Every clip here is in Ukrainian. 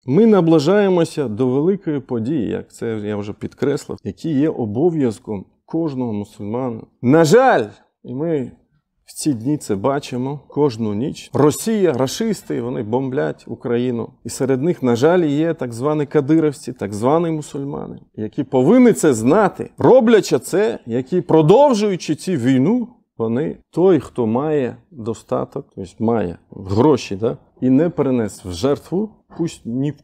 Ми наближаємося до великої події, як це я вже підкреслив, які є обов'язком кожного мусульмана. На жаль, і ми в ці дні це бачимо кожну ніч. Росія, рашисти, вони бомблять Україну. І серед них, на жаль, є так звані кадировці, так звані мусульмани, які повинні це знати. Роблячи це, які продовжуючи цю війну, вони, той, хто має достаток, тобто має гроші, да, і не перенес в жертву, пусть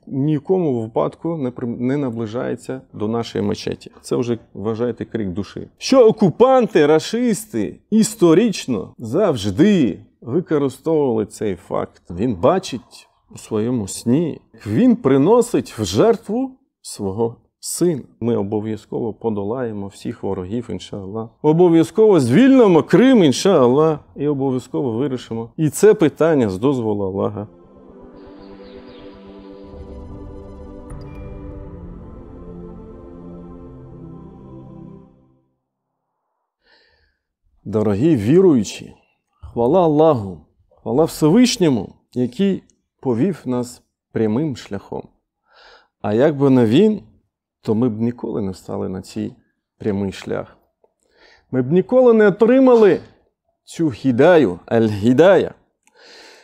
ні в кому випадку не наближається до нашої мечеті. Це вже, вважайте, крик душі. Що окупанти, рашисти історично завжди використовували цей факт. Він бачить у своєму сні, він приносить в жертву свого сина. Ми обов'язково подолаємо всіх ворогів, іншаллах. Обов'язково звільнимо Крим, іншаллах, і обов'язково вирішимо і це питання з дозволу Аллаха. Дорогі віруючі, хвала Аллаху, хвала Всевишньому, який повів нас прямим шляхом. А якби не він, то ми б ніколи не встали на цей прямий шлях. Ми б ніколи не отримали цю хідаю, аль-гідая.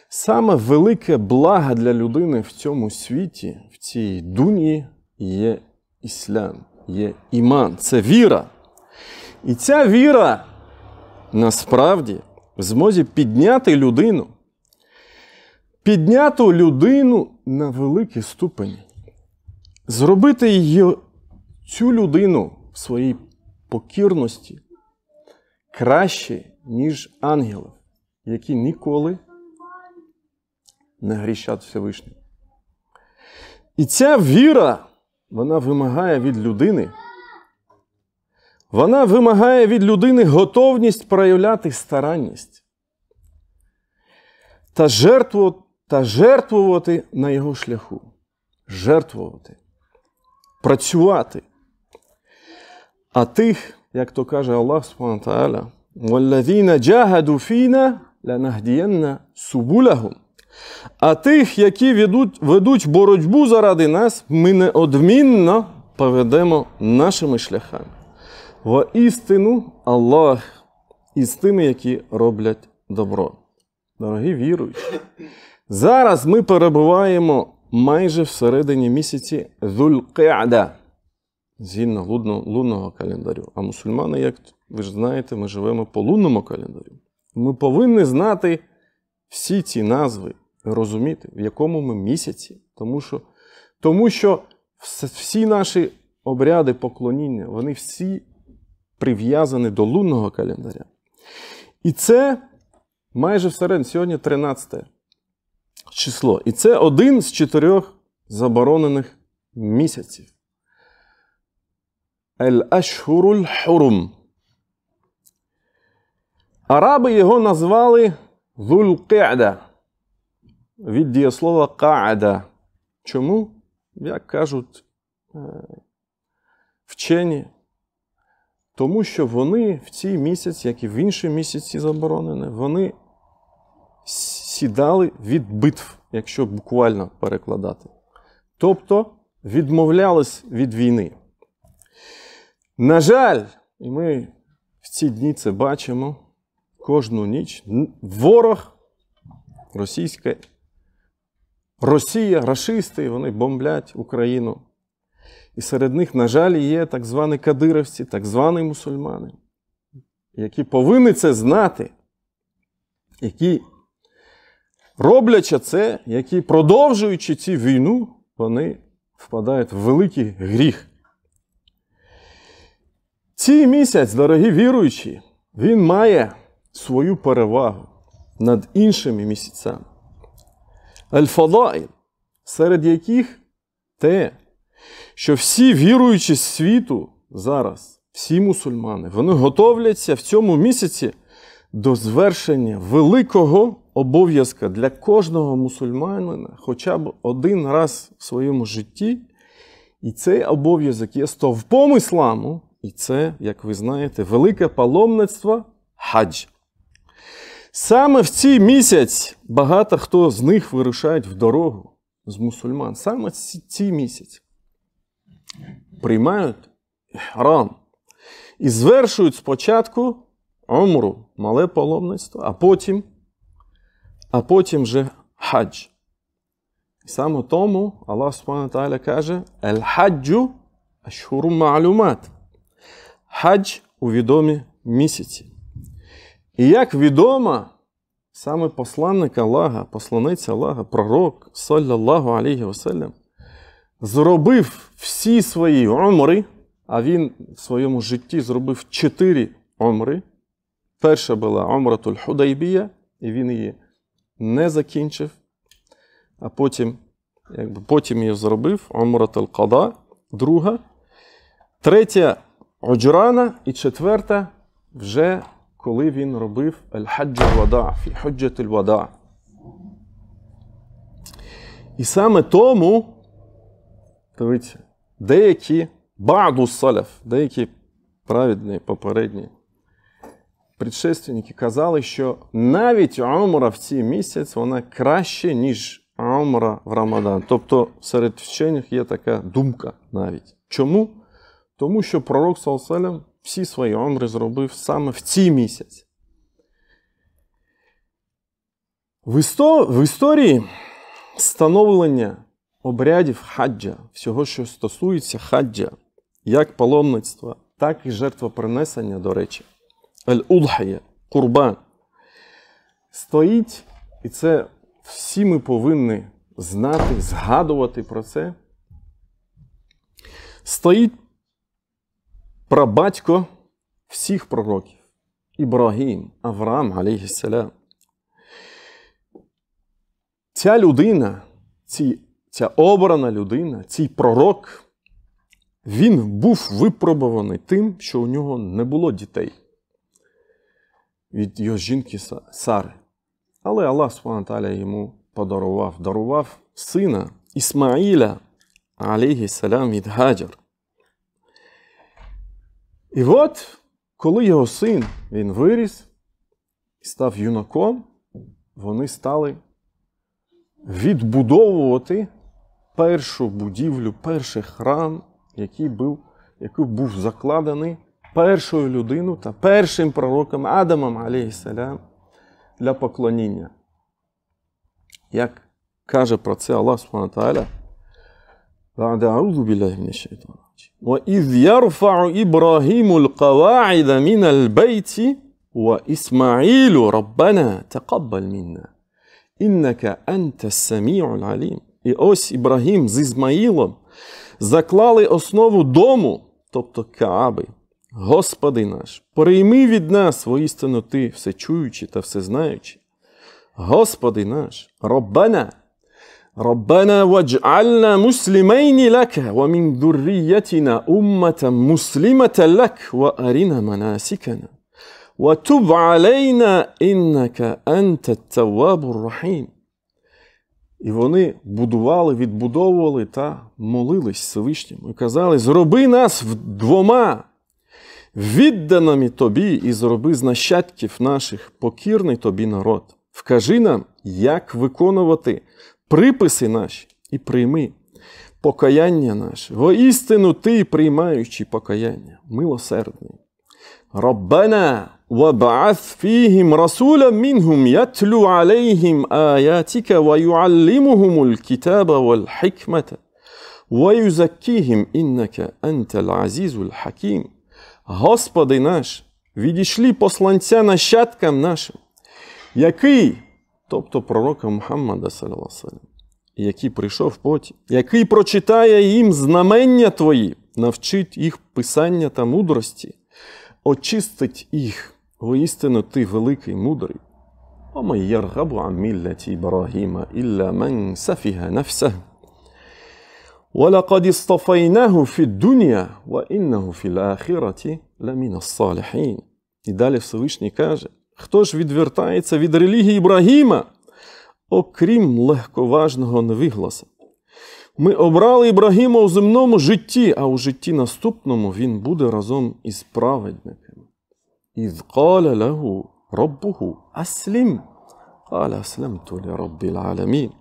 Саме велике благо для людини в цьому світі, в цій дунії, є іслам, є іман, це віра. І ця віра насправді в змозі підняти людину на великий ступень. Зробити її, цю людину в своїй покірності краще, ніж ангелів, які ніколи не грішать Всевишнім. І ця віра, вона вимагає від людини готовність проявляти старанність та жертвувати на його шляху. Жертвувати. Працювати. А тих, як то каже Аллах Субхану ва Тааля, «Валлазіна джахаду фіна ланахдіянна субулахум». А тих, які ведуть боротьбу заради нас, ми неодмінно поведемо нашими шляхами. Воістину Аллах із тими, які роблять добро. Дорогі віруючі, зараз ми перебуваємо майже всередині місяці Зуль-Қи'ада, згідно лунного календарю. А мусульмани, як ви ж знаєте, ми живемо по лунному календарю. Ми повинні знати всі ці назви, розуміти, в якому ми місяці. Тому що всі наші обряди поклоніння, вони всі прив'язані до лунного календаря. І це майже всередині, сьогодні 13 число. І це один з 4 заборонених місяців. Аль-Ашхуруль Хурум. Араби його назвали Зуль-Қи'ада. Від дієслова «Қа'ада». Чому? Як кажуть вчені. Тому що вони в цій місяці, як і в інші місяці заборонені, вони сідали від битв, якщо буквально перекладати. Тобто відмовлялись від війни. На жаль, і ми в ці дні це бачимо кожну ніч, ворог Росія, рашисти, вони бомблять Україну. І серед них, на жаль, є так звані кадировці, так звані мусульмани, які повинні це знати, які, роблячи це, які, продовжуючи цю війну, вони впадають в великий гріх. Цей місяць, дорогі віруючі, він має свою перевагу над іншими місяцями. Аль-Фадаїл, серед яких те, що всі віруючі світу зараз, всі мусульмани, вони готовляться в цьому місяці до звершення великого обов'язка для кожного мусульманина хоча б один раз в своєму житті. І цей обов'язок є стовпом ісламу, і це, як ви знаєте, велике паломництво хадж. Саме в цей місяць багато хто з них вирушають в дорогу з мусульман саме ці місяці приймають іграм і звершують спочатку умру, мале паломництво, а потім вже хадж. І саме тому Аллах Субхану ва Тааля каже: «Аль-хаджу ашхуру ма'лумат». Хадж у відомі місяці. І як відомо, саме посланник Аллаха, посланець Аллаха, пророк, саллаллаху алейхі вассалям, зробив всі свої умри, а він в своєму житті зробив 4 умри. Перша була умратуль Худайбія, і він її не закінчив, а потім її зробив умратуль Қада, друга, третя Уджрана і четверта вже коли він робив аль-хаджу вада, фі худжатуль вада. І саме тому, дивіться, деякі ба'ду салаф, деякі праведні, попередні предшественники казали, що навіть умра в цей місяць, вона краще, ніж умра в Рамадан. Тобто серед вчених є така думка навіть. Чому? Тому що пророк саллаллаху алейхі ва саллям всі свої умри зробив саме в цей місяць. В історії становлення обрядів хаджа, всього, що стосується хаджа, як паломництва, так і жертвопринесення, до речі, аль-удхія, курбан, стоїть, і це всі ми повинні знати, згадувати про це, стоїть прабатько всіх пророків – Ібрагім, Авраам, алейхіссалям. Ця людина, ця обрана людина, цей пророк, він був випробуваний тим, що у нього не було дітей від його жінки Сари. Але Аллах Субхану ва Тааля йому дарував сина Ісмаїля, алейхіссалям, від Гаджар. І от, коли його син, він виріс і став юнаком, вони стали відбудовувати першу будівлю, перший храм, який був закладений першою людиною та першим пророком Адамом, алейхіссалям, для поклоніння. Як каже про це Аллах Субхану ва Тааля: «А'удзу биллахи минаш шайтанir раджим. وَإِذْ يَرْفَعُ إِبْرَاهِيمُ الْقَوَاعِدَ مِنَ الْبَيْتِ وَإِسْمَاعِيلُ رَبَّنَا تَقَبَّلْ مِنَّا إِنَّكَ أَنْتَ السَّمِيعُ الْعَلِيمُ». І ось Ібрагім з Ізмаїлом заклали основу дому, тобто Кааби. Господи наш, прийми від нас, воістину Ти всечуючий та всезнаючий. Господи наш, Раббана вадж'альна муслімейні лака, ва мін зурріятіна умматан мусліматан лак, ва аріна манасикана, ва туб алейна, іннака анта ат-таввабур рахім. І вони відбудовували та молились Всевишньому. І казали: зроби нас двома відданими Тобі і зроби з нащадків наших покірний Тобі народ. Вкажи нам, як виконувати приписи наші, і прийми покаяння наше. Воістину Ти, приймаючи покаяння, милосердний. Раббана ваб'аth фіхім расулан мінхум ятлу алейхім аятика ва юаллимухумул китаба вал хікмата ва юзаккіхім іннака антал азізул хакім. Господи наш, відійшли посланця нащадкам нашим, який, тобто пророка Мухаммада, саллаллаху алейхі ва саллям, який прийшов потім, який прочитає їм знамення Твої, навчить їх писання та мудрості, очистить їх, воістину Ти великий, мудрий. وَمَنْ يَرْغَبُ عَنْ مِلَّةِ إِبْرَاهِيمَ إِلَّا مَنْ سَفِهَ نَفْسَهُ وَلَقَدِ اصْطَفَيْنَاهُ فِي الدُّنْيَا وَإِنَّهُ فِي الْآخِرَةِ لَمِنَ الصَّالِحِينَ. І далі Всевишній каже: хто ж відвертається від релігії Ібрагіма, окрім легковажного невігласа? Ми обрали Ібрагіма у земному житті, а у житті наступному він буде разом із праведниками. «Із қала лаху раббуху аслім, қала асламту лі раббіл аламін».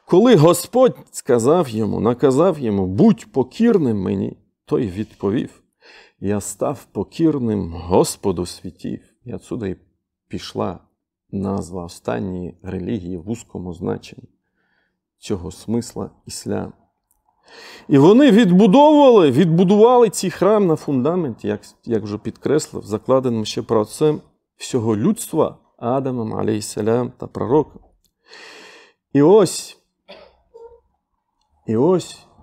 Коли Господь сказав йому, наказав йому, будь покірним мені, той відповів, я став покірним Господу світів. І отсюда й пішла назва останньої релігії в вузькому значенні цього смисла іслам. І вони відбудували цей храм на фундаменті, як вже підкреслив, закладеним ще праотцем всього людства, Адамом, алейхіссалям, та пророком. І ось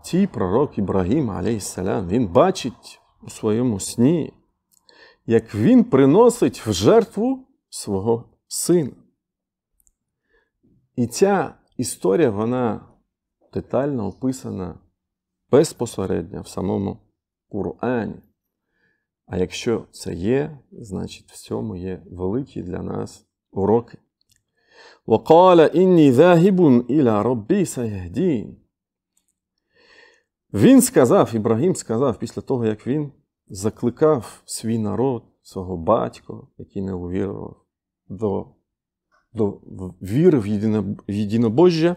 цей пророк Ібрагім, алейхіссалям, він бачить у своєму сні, як він приносить в жертву свого сина. І ця історія, вона детально описана безпосередньо в самому Курані. А якщо це є, значить в цьому є великі для нас уроки. وَقَالَ إِنِّي ذَاهِبٌ إِلَى رَبِّي سَيَهْدِينِ. Він сказав, Ібрагім сказав, після того, як він закликав свій народ, свого батька, який не увірував, до віри в єдинобожжя,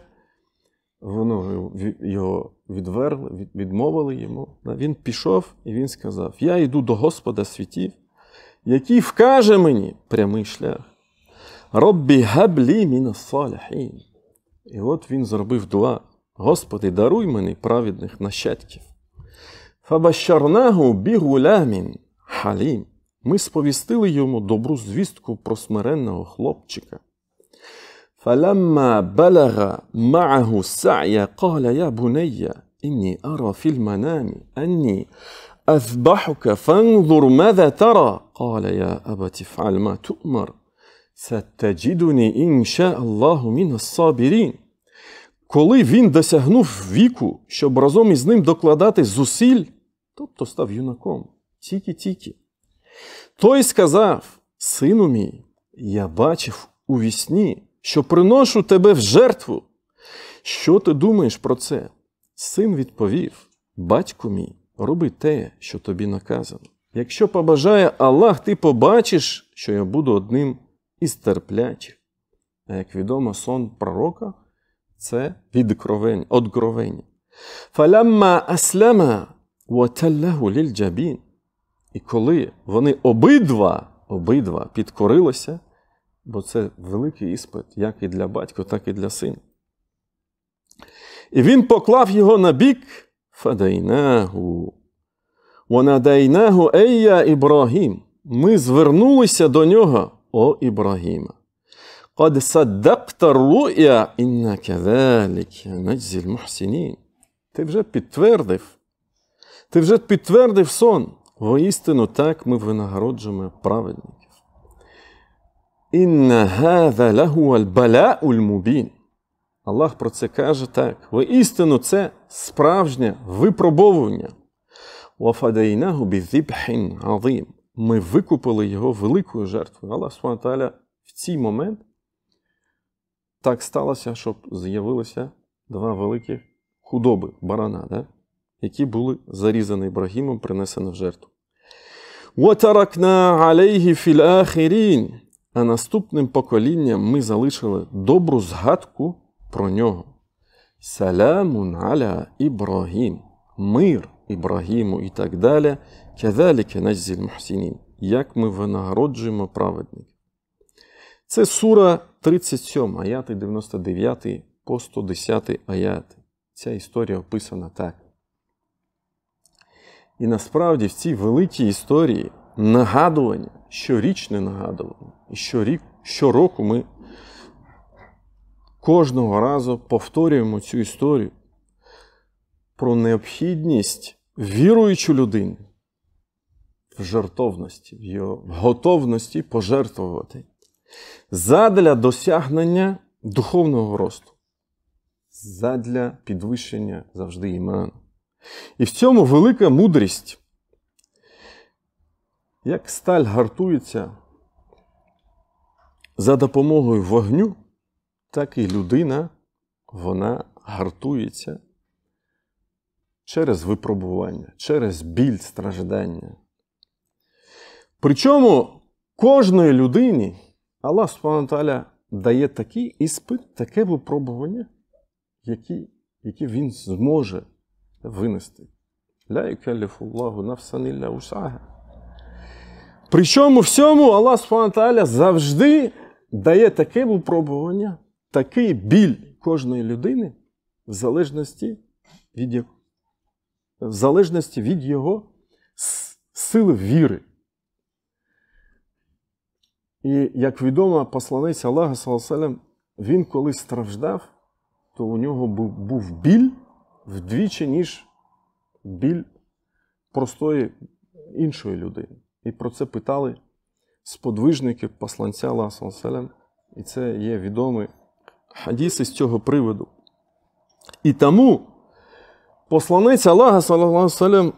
воно його відверли, відмовили йому. Він пішов і він сказав, я йду до Господа світів, який вкаже мені прямий шлях. Роббі габлі мінас-саліхін. І от він зробив дуа. Господи, даруй мені праведних нащадків. Фабашарнаху бігулямін халім. Ми сповістили йому добру звістку про смиренного хлопчика. فلما بلغ معه السعي قال يا بني إني أرى في المنام أني أذبحك فانظر ماذا ترى قال يا أبت افعل ما تؤمر ستجدني إن شاء الله من الصابرين. Коли він досягнув віку, щоб разом із ним докладати зусиль, тобто став юнаком, тільки-тільки, той сказав, сину мій, я бачив у вісні, що приношу тебе в жертву. Що ти думаєш про це? Син відповів, батько мій, роби те, що тобі наказано. Якщо побажає Аллах, ти побачиш, що я буду одним із терплячих. А як відомо, сон пророка – це одкровення. «Фалямма аслама ваталлаху ліль-джабін». І коли вони обидва підкорилися, бо це великий іспит, як і для батька, так і для сина. І він поклав його на бік, фадайнаху, ванадайнаху ейя Ібрагім. Ми звернулися до нього, о Ібрагіма. Қад саддакта ру'я, інна кадаліка наджзі мухсинін. Ти вже підтвердив сон. Воістину так ми винагороджуємо праведників. Інна газа лаху аль-бала'уль мубін. Аллах про це каже так. Воістину це справжнє випробовування. Вафадайнаху бізибхін азим. Ми викупили його великою жертвою. Аллах субхану ва тааля в цей момент так сталося, щоб з'явилися два великих худоби, барана, які були зарізані Ібрагімом, принесені в жертву. وَتَرَكْنَا عَلَيْهِ فِي الْآخِرِينَ. А наступним поколінням ми залишили добру згадку про нього. Саламун аля Ібрагім. Мир Ібрагіму і так далі. Кадаліка наджзі мухсинін. Як ми винагороджуємо праведників. Це сура 37, аяти 99 по 110 аяти. Ця історія описана так. І насправді в цій великій історії нагадування, щорічне нагадування. І щороку ми кожного разу повторюємо цю історію про необхідність віруючої людини в жертовності, в його готовності пожертвувати задля досягнення духовного росту, задля підвищення завжди іману. І в цьому велика мудрість. Як сталь гартується за допомогою вогню, так і людина, вона гартується через випробування, через біль, страждання. Причому кожної людині Аллах субхану ва тааля дає такий іспит, таке випробування, які він зможе винести. Ля юкаллифу Аллаху нафсан ілля вус'аха. Причому всьому Аллах Субхану ва Тааля завжди дає таке випробування, такий біль кожної людини в залежності від його сили віри. І, як відомо, посланець Аллаха, саллаллаху алейхи ва саллям, він коли страждав, то у нього був біль вдвічі, ніж біль простої іншої людини. І про це питали сподвижники посланця Аллаха, саллаллаху алейхи ва саллям, і це є відомий хадіс із цього приводу. І тому посланець Аллаха, саллаллаху алейхи ва саллям,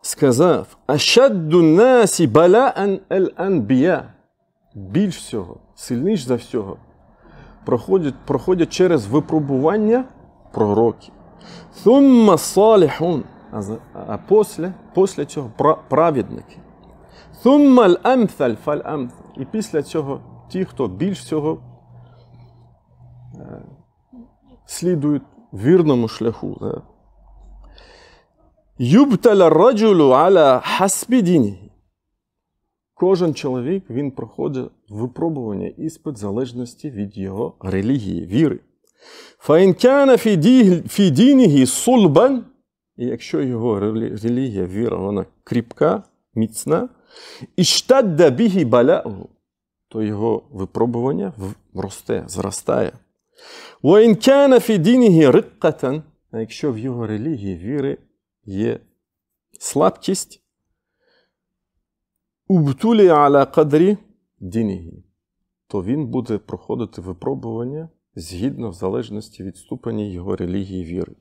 сказав: «Ашадду насі балаан аль-анбія». Більш всього, сильніш за всього, проходять через випробування пророки. «Thumma саліхун», а після цього праведники. «Thumma al-амthal фал-амthal». І після цього ті, хто більш всього слідують вірному шляху. «Юбталя раджулу аля хасбі дінігі». Кожен чоловік, він проходить випробування, іспит залежності від його релігії, віри. «Фаін кяна фі дінігі сулбан», і якщо його релігія, віра, вона кріпка, міцна, «іштадда бігі баля'у», то його випробування росте, зростає. «Ваін кяна фі дінігі риккатан», а якщо в його релігії, віри є слабкість, «Убтулі аля кадрі дінігі», то він буде проходити випробування згідно в залежності від ступені його релігії віри.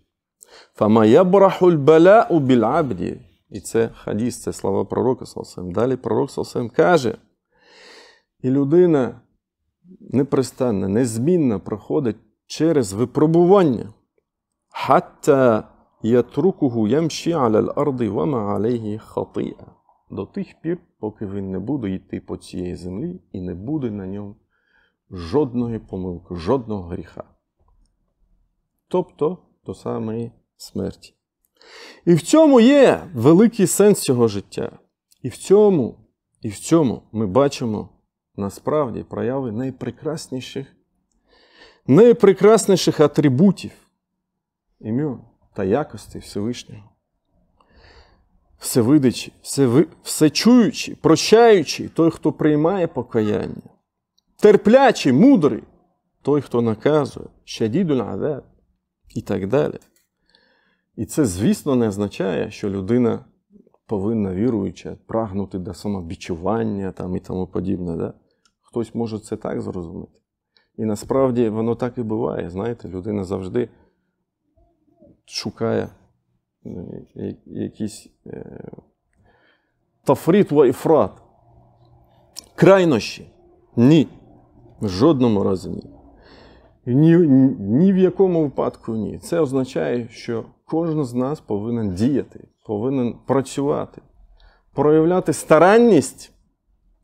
«Фама ябраху л-баля'у біль-абді». І це хадіс, це слова пророка, саллаллаху алейхи ва саллям. Далі пророк, саллаллаху алейхи ва саллям, каже, і людина непрестанно, незмінно проходить через випробування. «Хатта ятрукуху ямші аля л-арди вама алейхі хати'a». До тих пір, поки він не буде йти по цієї землі і не буде на ньому жодної помилки, жодного гріха. Тобто до самої смерті. І в цьому є великий сенс цього життя. І в цьому ми бачимо насправді прояви найпрекрасніших атрибутів, імен та якостей Всевишнього. Всевидячий, всечуючий, прощаючий, той, хто приймає покаяння. Терплячий, мудрий, той, хто наказує, шадідуль азаб і так далі. І це, звісно, не означає, що людина повинна, віруюча, прагнути до самобічування і тому подібне. Да? Хтось може це так зрозуміти. І насправді воно так і буває. Знаєте, людина завжди шукає якийсь тафрит ва іфрат. Крайнощі. Ні. В жодному разі ні. Ні в якому випадку ні. Це означає, що кожен з нас повинен діяти, повинен працювати, проявляти старанність,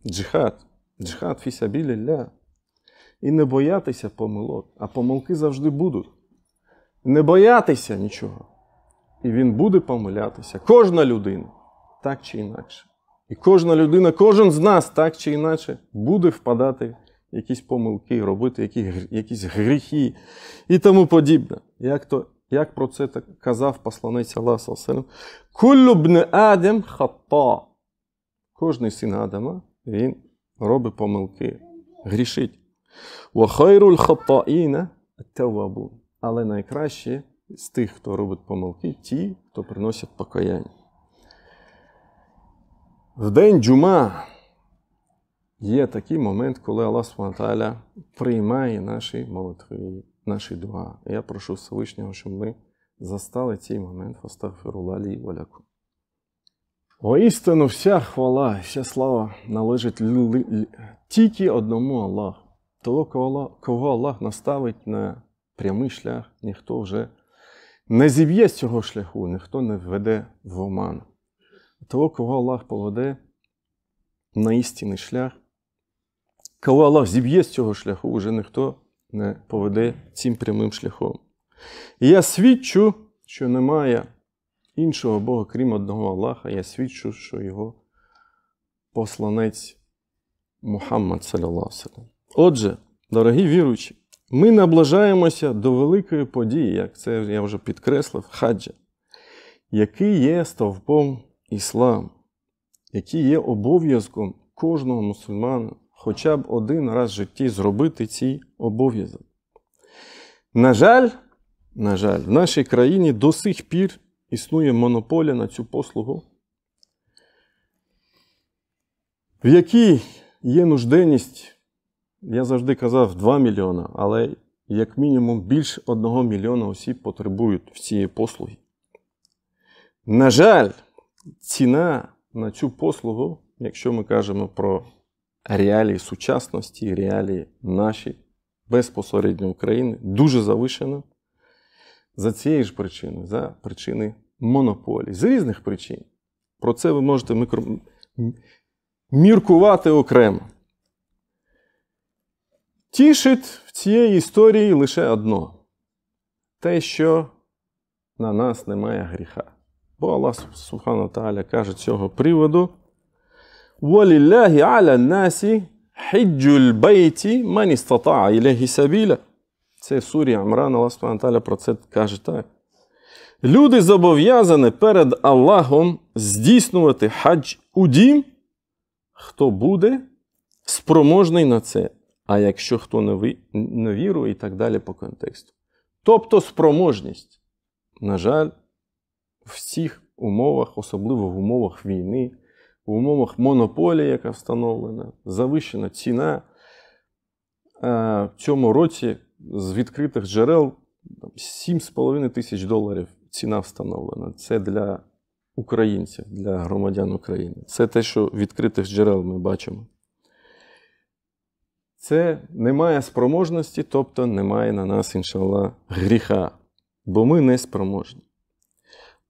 джихад фі сабіліллах, і не боятися помилок. А помилки завжди будуть. Не боятися нічого. І він буде помилятися. Кожна людина, так чи інакше. І кожна людина, кожен з нас, так чи інакше, буде впадати в якісь помилки, робити якісь гріхи і тому подібне. Як про це казав посланець Аллаха, саллаллаху алейхи ва саллям, «Куллю бни Адем хатта». Кожний син Адама, він робить помилки, грішить. «Ва хайруль хаттаїна ат-таввабун». Але найкраще з тих, хто робить помилки, ті, хто приносять покаяння. В день джума є такий момент, коли Аллах Субхану ва Тааля приймає наші молитви, наші дуа. Я прошу Всевишнього, щоб ми застали цей момент. Фастагфіруллах лі ва лакум. Воістину вся хвала, вся слава належить тільки одному Аллаху. Того, кого Аллах наставить на прямий шлях, ніхто вже не зіб'є з цього шляху, ніхто не введе в оману. Того, кого Аллах поведе на істинний шлях, кого Аллах зіб'є з цього шляху, вже ніхто не поведе цим прямим шляхом. І я свідчу, що немає іншого Бога, крім одного Аллаха. Я свідчу, що його посланець Мухаммад, саллаллаху алейхи ва саллям. Отже, дорогі віруючі, ми наближаємося до великої події, як це я вже підкреслив, хаджа, який є стовпом ісламу, який є обов'язком кожного мусульмана хоча б один раз в житті зробити цей обов'язок. На жаль, в нашій країні до сих пір існує монополія на цю послугу, в якій є нужденність, я завжди казав, 2 мільйона, але як мінімум більше 1 мільйона осіб потребують цієї послуги. На жаль, ціна на цю послугу, якщо ми кажемо про реалії сучасності, реалії наші, безпосередньо України, дуже завишена за цієї ж причини, за причини монополії. З різних причин. Про це ви можете міркувати окремо. Тішить в цієї історії лише одно. Те, що на нас немає гріха. Бо Аллах Субхану ва Тааля каже цього приводу: وَلِلَّهِ عَلَى النَّاسِ حِجُّ الْبَيْتِ مَنِ اسْتَطَاعَ إِلَيْهِ سَبِيلًا. Це в сурі Амран, Аллах Субхану ва Тааля про це каже так. Люди зобов'язані перед Аллахом здійснювати хадж у дім, хто буде спроможний на це. А якщо хто не вірує, і так далі по контексту. Тобто спроможність. На жаль, в цих умовах, особливо в умовах війни, в умовах монополії, яка встановлена, завищена ціна. В цьому році з відкритих джерел $7,5 тисяч ціна встановлена. Це для українців, для громадян України. Це те, що відкритих джерел ми бачимо. Це немає спроможності, тобто немає на нас, іншаллах, гріха. Бо ми не спроможні.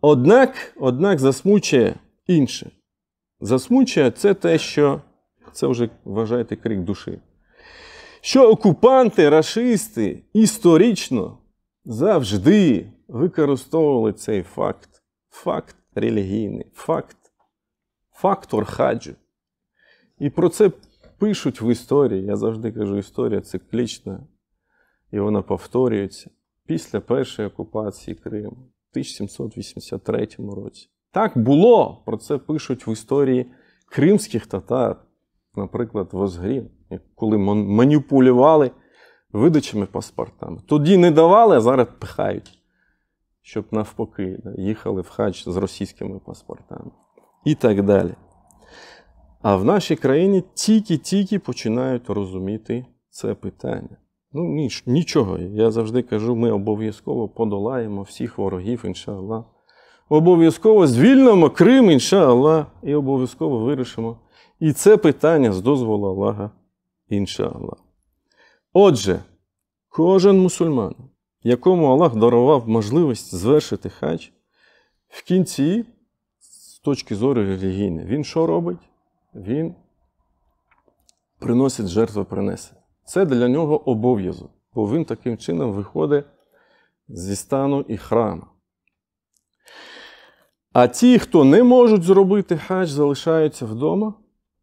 Однак засмучує інше. Засмучує це те, що, це вже вважайте крик душі, що окупанти, рашисти історично завжди використовували цей факт. Факт релігійний, фактор хаджу. І про це пишуть в історії. Я завжди кажу, історія циклічна, і вона повторюється після першої окупації Криму в 1783 році. Так було, про це пишуть в історії кримських татар, наприклад, Возгрін, коли маніпулювали видачими паспортами. Тоді не давали, а зараз пихають, щоб навпаки їхали в хадж з російськими паспортами. І так далі. А в нашій країні тільки починають розуміти це питання. Ну, нічого. Я завжди кажу, ми обов'язково подолаємо всіх ворогів, іншаллах. Обов'язково звільнимо Крим, іншаллах, і обов'язково вирішимо і це питання з дозволу Аллаха, іншаллах. Отже, кожен мусульман, якому Аллах дарував можливість звершити хадж, в кінці, з точки зору релігійної, він що робить? Він приносить жертвопринесення. Це для нього обов'язок, бо він таким чином виходить зі стану іхрама. А ті, хто не можуть зробити хадж, залишаються вдома,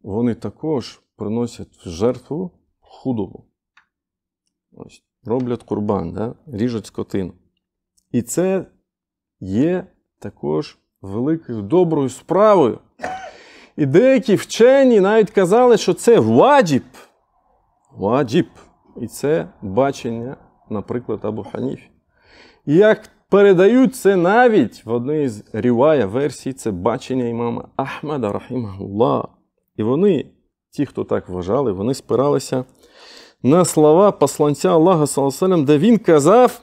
вони також приносять в жертву худобу. Ось, роблять курбан, да? Ріжуть скотину. І це є також великою доброю справою. І деякі вчені навіть казали, що це ваджіб. Ваджіб. І це бачення, наприклад, Абу Ханіфі. І як передають це навіть в одній з рівая версій, це бачення імама Ахмада, рахімахуллах. І вони, ті, хто так вважали, вони спиралися на слова посланця Аллаха, саллаллаху алейхи ва саллям, де він казав: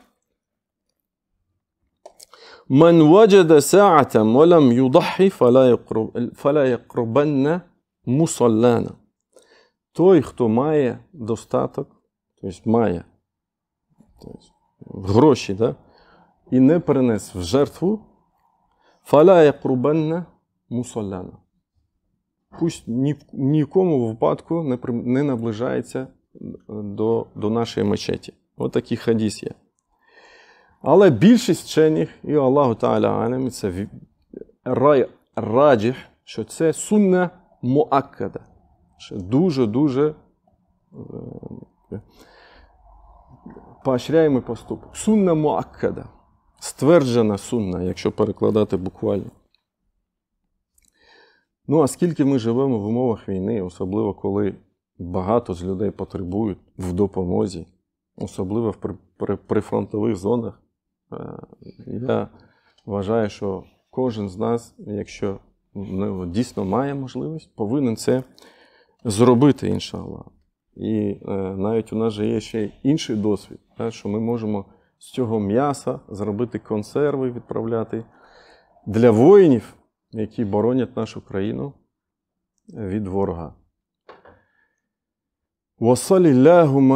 «Ман ваджада са'атан ва лам юдаххі фала яқрубанна мусаллана». Той, хто має достаток, тобто має гроші, да, і не принес в жертву, фала яқрубанна мусаллана. Пусть ні в кому випадку не наближається до нашої мечеті. Ось такий хадіс є. Але більшість вчених, і Аллаху Та'аля алям, це раджих, що це сунна муаккада. Що дуже-дуже поощряємий поступок. Сунна муаккада. Стверджена сунна, якщо перекладати буквально. Ну, а скільки ми живемо в умовах війни, особливо коли багато з людей потребують в допомозі, особливо в прифронтових зонах, я вважаю, що кожен з нас, якщо дійсно має можливість, повинен це зробити, іншаллах. І навіть у нас же є ще інший досвід, що ми можемо з цього м'яса зробити консерви, відправляти для воїнів, які боронять нашу країну від ворога. وصل اللهم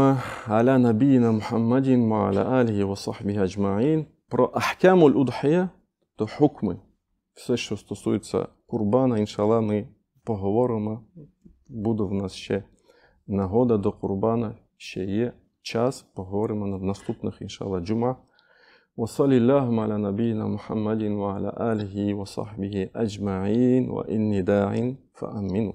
على نبينا محمد وعلى آله وصحبه أجمعين. Про ахкамуль удхія, то хукми, все, що стосується курбана, іншаллах, ми поговоримо. Буде в нас ще нагода до курбана, ще є час, поговоримо на наступних, іншаллах, джума. وصل اللهم على نبينا محمد وعلى آله وصحبه أجمعين وإني داع فأمنوا.